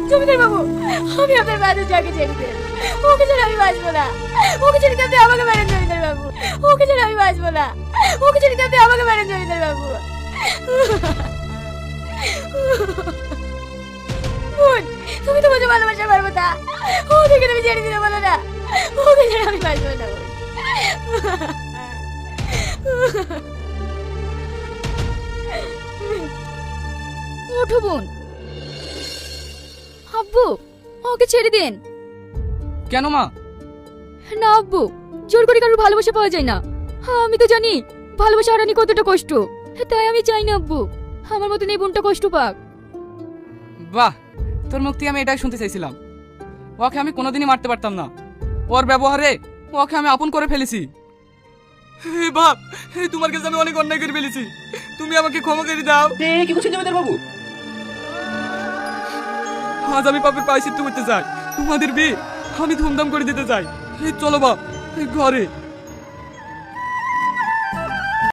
জমিদার বাবু, আমি আপনার বাড়ির যাকে ছেড়ে দেন, ওকে ছেড়ে আমি বাঁচবো না। ওকে ছেড়ে আপনি আমাকে মারেন জমিদার বাবু, ওকে ছেড়ে আমি বাঁচবো না। ওকে ছেড়ে আপনি আমাকে মারেন জমিদার বাবু। বোন, তুমি তো বুঝে ভালোবাসা পারবো না, ওদেরকে তুমি ছেড়ে দিতে বলো না। ওকে ছেড়ে আমি বাঁচবো না বোন। ওঠো বোন। আব্বু, ওকে ছেড়ে দেন। কেন মা? না আব্বু, জোর করে কারোর ভালোবাসা পাওয়া যায় না। আমি তো জানি ভালোবাসা হারানি কতটা কষ্ট, তাই আমি চাই না আব্বু আমার মতন এই বোনটা কষ্ট পাক। বাহ, তোর মুখ থেকে আমি এটাই শুনতে চাইছিলাম। ওকে আমি কোনোদিনই মারতে পারতাম না, ওর ব্যবহারে ওকে আমি আপন করে ফেলেছি। হে বাপ, তোমার কাছে আমি অনেক অন্যায় করে ফেলেছি, তুমি আমাকে ক্ষমা করে দাও। কি বলছেন জমিদার বাবু? আজ আমি পাপের প্রায়শ্চিত্ত করতে চাই, তোমাদের বিয়ে আমি ধুমধাম করে দিতে চাই। চলো বাপ, ঘরে।